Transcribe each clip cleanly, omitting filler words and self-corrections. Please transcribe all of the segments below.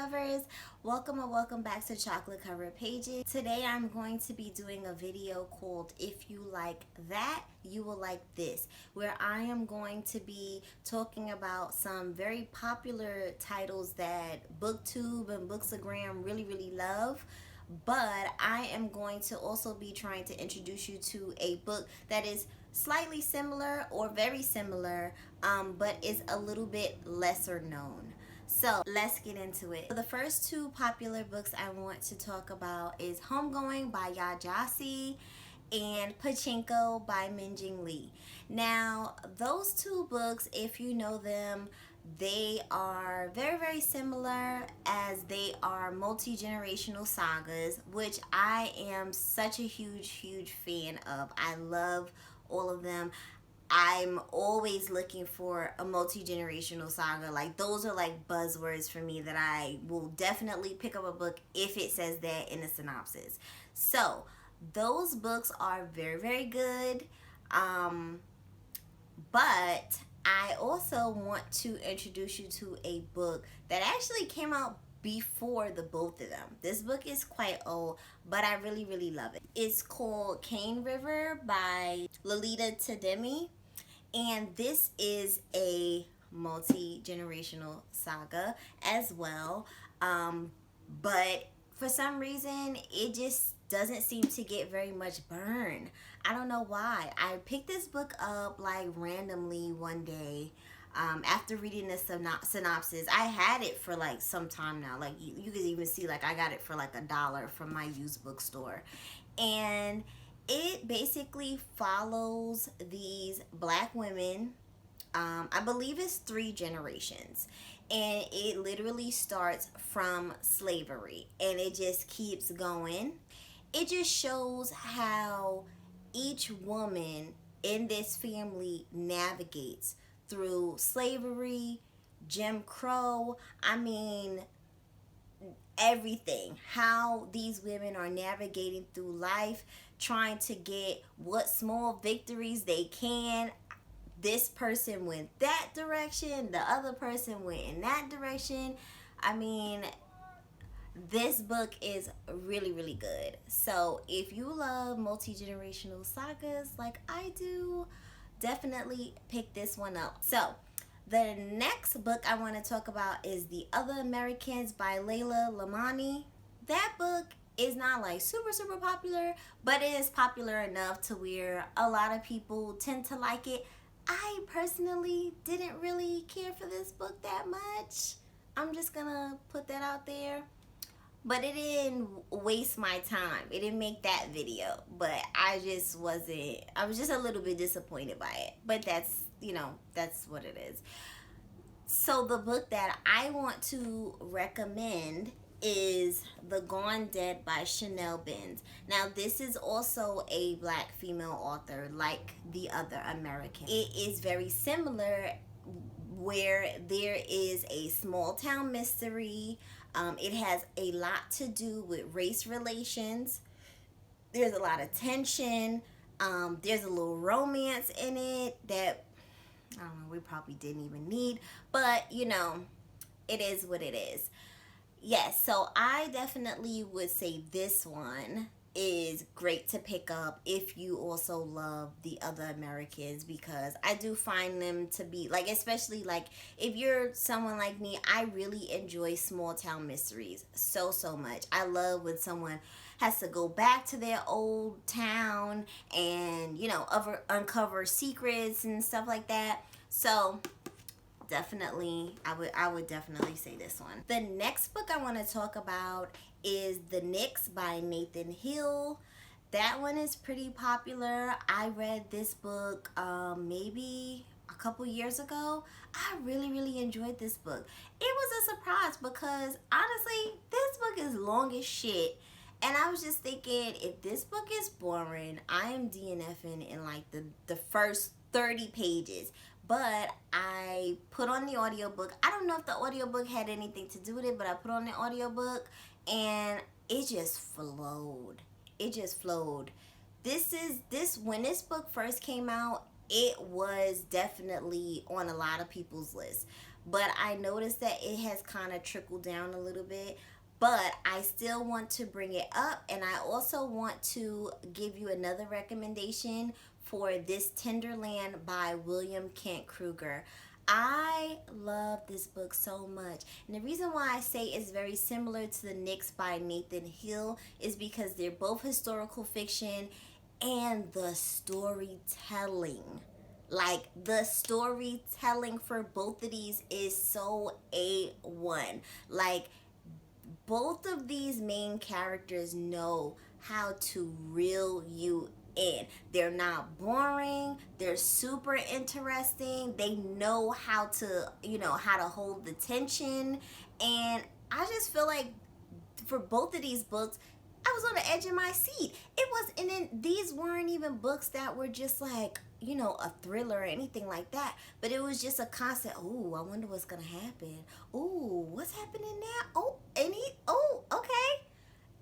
lovers, welcome and welcome back to Chocolate Covered Pages. Today I'm going to be doing a video called If You Like That, You Will Like This, where I am going to be talking about some very popular titles that BookTube and Bookstagram really love. But I am going to also be trying to introduce you to a book that is slightly similar or very similar, but is a little bit lesser known. So let's get into it. The first two popular books I want to talk about is Homegoing by Ya Jasi and Pachinko by Minjing Lee. Now, those two books, if you know them, they are very similar, as they are multi-generational sagas, which I am such a huge fan of. I love all of them. I'm always looking for a multi-generational saga. Like, those are like buzzwords for me that I will definitely pick up a book if it says that in the synopsis. So those books are very good. But I also want to introduce you to a book that actually came out before the both of them. This book is quite old, but I really love it. It's called Cane River by Lolita Tademi, and this is a multi-generational saga as well. But for some reason, it just doesn't seem to get very much burn. I don't know why. I picked this book up like randomly one day after reading the synopsis. I had it for like some time now. Like you could even see, like, I got it for like $1 from my used bookstore. And it basically follows these black women. I believe it's 3 generations. And it literally starts from slavery. And it just keeps going. It just shows how each woman in this family navigates through slavery, Jim Crow, I mean, everything. How these women are navigating through life, trying to get what small victories they can. This person went that direction, the other person went in that direction. I mean, this book is really good. So if you love multi-generational sagas like I do, definitely pick this one up. So the next book I want to talk about is The Other Americans by Layla Lamani. That book is not like super popular, but it is popular enough to where a lot of people tend to like it. I personally didn't really care for this book that much. I'm just gonna put that out there. But it didn't waste my time. It didn't make that video. But I was just a little bit disappointed by it. But that's, that's what it is. So the book that I want to recommend is The Gone Dead by Chanel Benz. Now, this is also a black female author like The Other American. It is very similar, where there is a small town mystery. It has a lot to do with race relations. There's a lot of tension. There's a little romance in it that, I don't know, we probably didn't even need. But, it is what it is. Yes, so I definitely would say this one is great to pick up if you also love The Other Americans, because I do find them to be, like, especially like if you're someone like me, I really enjoy small town mysteries so much. I love when someone has to go back to their old town and uncover secrets and stuff like that. So definitely, I would definitely say this one. The next book I want to talk about is The Knicks by Nathan Hill. That one is pretty popular. I read this book maybe a couple years ago. I really enjoyed this book. It was a surprise because honestly, this book is long as shit. And I was just thinking, if this book is boring, I am DNFing in like the first 30 pages. But I put on the audiobook. I don't know if the audiobook had anything to do with it, but I put on the audiobook and it just flowed. It just flowed. When this book first came out, it was definitely on a lot of people's list. but I noticed that it has kind of trickled down a little bit. But I still want to bring it up, and I also want to give you another recommendation for This Tenderland by William Kent Kruger. I love this book so much. And the reason why I say it's very similar to The Knicks by Nathan Hill is because they're both historical fiction, and the storytelling. Like, the storytelling for both of these is so A1. Like, both of these main characters know how to reel you in. They're not boring. They're super interesting. They know how to, how to hold the tension. And I just feel like for both of these books, I was on the edge of my seat. It was, and then these weren't even books that were just like, a thriller or anything like that. But it was just a constant, oh, I wonder what's going to happen. Oh, what's happening now? Oh, okay.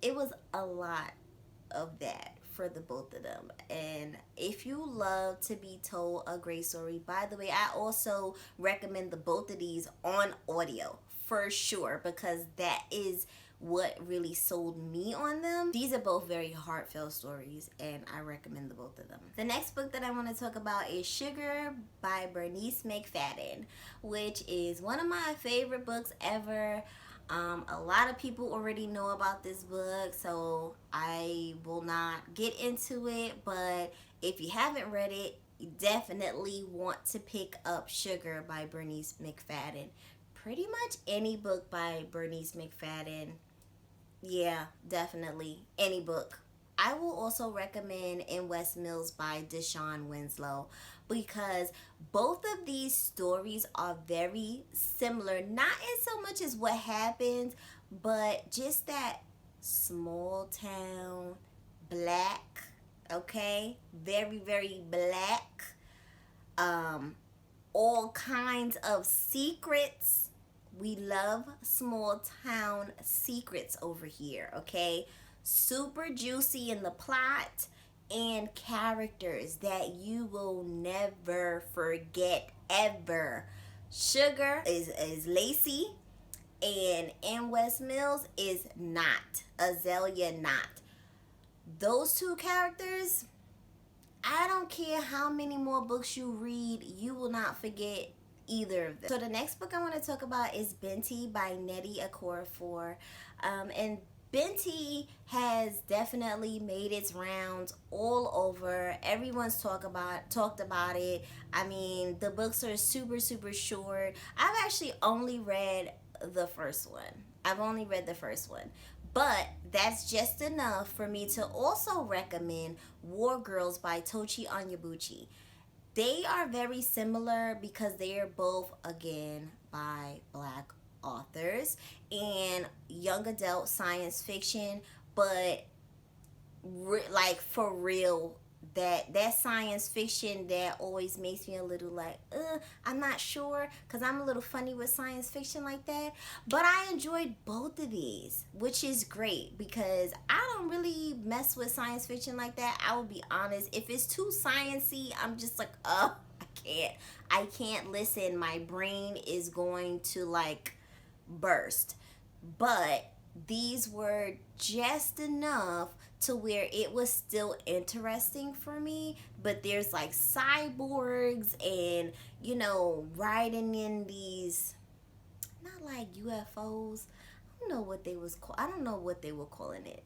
It was a lot of that for the both of them. And if you love to be told a great story, by the way, I also recommend the both of these on audio for sure, because that is what really sold me on them. These are both very heartfelt stories, and I recommend the both of them. The next book that I want to talk about is Sugar by Bernice McFadden, which is one of my favorite books ever. A lot of people already know about this book, so I will not get into it, but if you haven't read it, you definitely want to pick up Sugar by Bernice McFadden. Pretty much any book by Bernice McFadden, yeah, definitely any book. I will also recommend In West Mills by Deshaun Winslow, because both of these stories are very similar, not in so much as what happens, but just that small town, black, okay, very, very black, all kinds of secrets. We love small town secrets over here, okay? Super juicy in the plot, and characters that you will never forget ever. Sugar is Lacey, and In West Mills is not. Azalea not. Those two characters, I don't care how many more books you read, you will not forget either of them. So the next book I want to talk about is Binti by Nnedi Okorafor. And Binti has definitely made its rounds all over. Everyone's talked about it. I mean, the books are super, super short. I've actually only read the first one. But that's just enough for me to also recommend War Girls by Tochi Onyebuchi. They are very similar because they are both, again, by Black authors and young adult science fiction, but like for real, that science fiction that always makes me a little like, I'm not sure, because I'm a little funny with science fiction like that. But I enjoyed both of these, which is great, because I don't really mess with science fiction like that. I will be honest, if it's too sciencey, I'm just like, I can't listen. My brain is going to like burst. But these were just enough to where it was still interesting for me. But there's like cyborgs and, riding in these, not like UFOs. I don't know what they were calling it.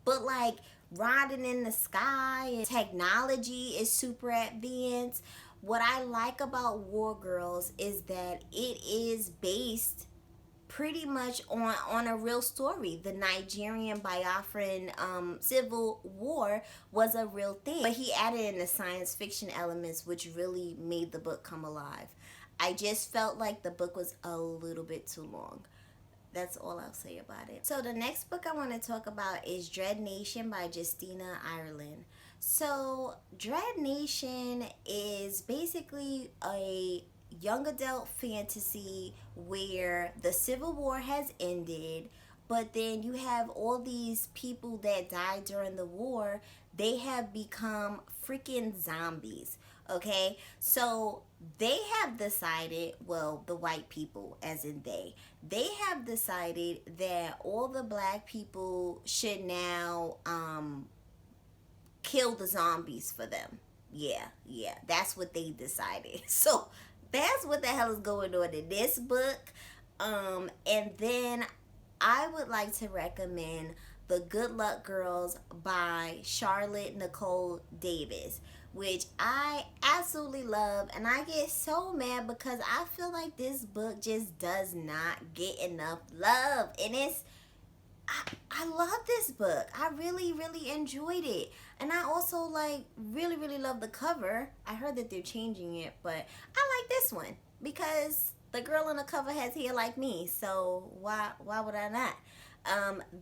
But like riding in the sky, and technology is super advanced. What I like about War Girls is that it is based pretty much on a real story. The Nigerian Biafran civil war was a real thing, but he added in the science fiction elements, which really made the book come alive. I just felt like the book was a little bit too long. That's all I'll say about it. So the next book I want to talk about is Dread Nation by Justina Ireland. So Dread Nation is basically a young adult fantasy where the Civil War has ended, but then you have all these people that died during the war. They have become freaking zombies, okay? So they have decided, well, the white people, as in they have decided that all the black people should now kill the zombies for them. Yeah, that's what they decided. So that's what the hell is going on in this book. And then I would like to recommend The Good Luck Girls by Charlotte Nicole Davis, which I absolutely love. And I get so mad because I feel like this book just does not get enough love. And I love this book. I really, really enjoyed it. And I also really, really love the cover. I heard that they're changing it, but I like this one because the girl on the cover has hair like me. So why would I not?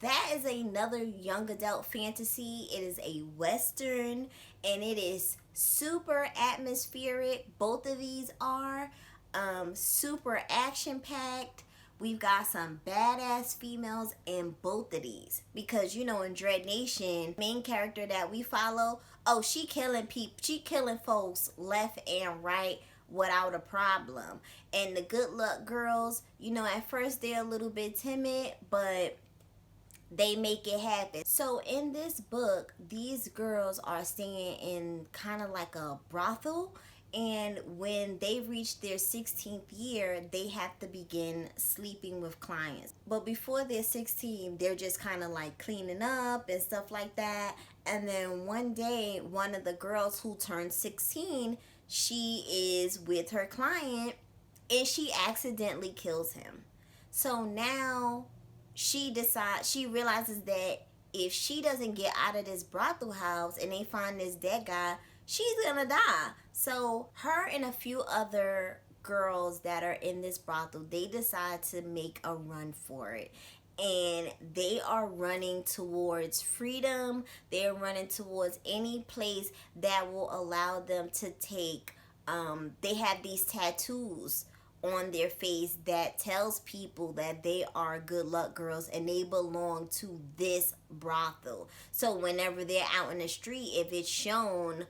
That is another young adult fantasy. It is a Western and it is super atmospheric. Both of these are super action packed. We've got some badass females in both of these because in Dread Nation, main character that we follow, she killing folks left and right without a problem. And the Good Luck Girls, at first they're a little bit timid, but they make it happen. So in this book, these girls are staying in kind of like a brothel. And when they reach their 16th year, they have to begin sleeping with clients. But before they're 16, they're just kind of like cleaning up and stuff like that. And then one day, one of the girls who turned 16, she is with her client and she accidentally kills him. So now she realizes that if she doesn't get out of this brothel house and they find this dead guy, she's gonna die. So her and a few other girls that are in this brothel, they decide to make a run for it. And they are running towards freedom. They're running towards any place that will allow them to take, they have these tattoos on their face that tells people that they are good luck girls and they belong to this brothel. So whenever they're out in the street, if it's shown,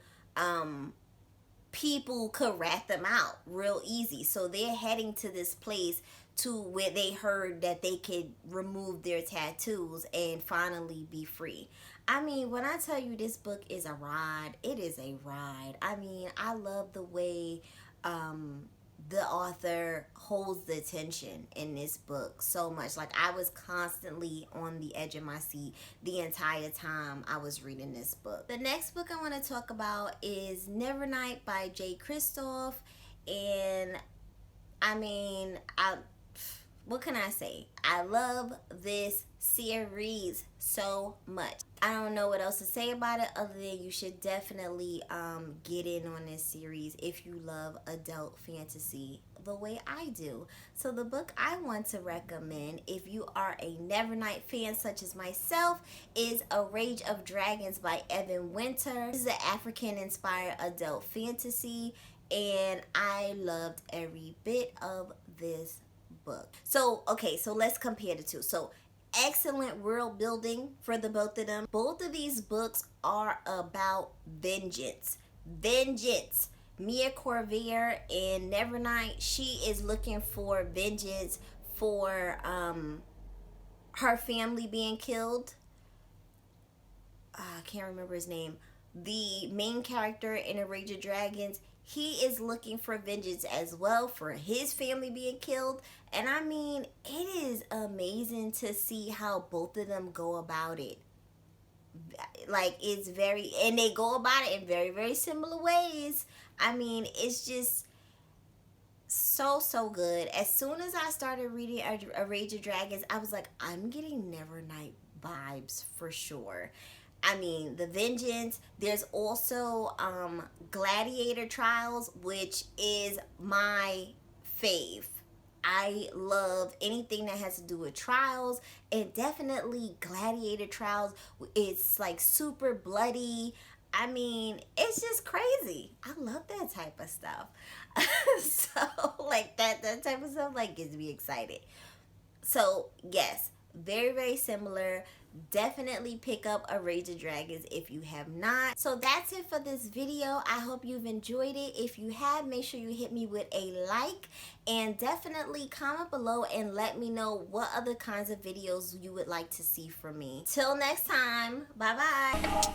people could rat them out real easy. So they're heading to this place to where they heard that they could remove their tattoos and finally be free. I mean, when I tell you this book is a ride, it is a ride. I mean, I love the way the author holds the tension in this book so much. Like, I was constantly on the edge of my seat the entire time I was reading this book. The next book I want to talk about is Nevernight by Jay Kristoff. And I mean, what can I say? I love this series so much. I don't know what else to say about it other than you should definitely get in on this series if you love adult fantasy the way I do. So the book I want to recommend, if you are a Nevernight fan such as myself, is A Rage of Dragons by Evan Winter. This is an African-inspired adult fantasy, and I loved every bit of this book. So, okay, so let's compare the two. So, excellent world building for the both of them. Both of these books are about vengeance. Mia Corvair in Nevernight, she is looking for vengeance for her family being killed. I can't remember his name. The main character in A Rage of Dragons, he is looking for vengeance as well for his family being killed. And I mean, it is amazing to see how both of them go about it. Like, and they go about it in very, very similar ways. I mean, it's just so good. As soon as I started reading A Rage of Dragons, I was like, I'm getting Nevernight vibes for sure. I mean, the vengeance. There's also Gladiator Trials, which is my fave. I love anything that has to do with trials, and definitely Gladiator Trials. It's like super bloody. I mean, it's just crazy. I love that type of stuff. So, like, that type of stuff, like, gets me excited. So, yes, very, very similar. Definitely pick up a Rage of Dragons if you have not. So that's it for this video. I hope you've enjoyed it. If you have, make sure you hit me with a like, and definitely comment below and let me know what other kinds of videos you would like to see from me. Till next time, bye bye.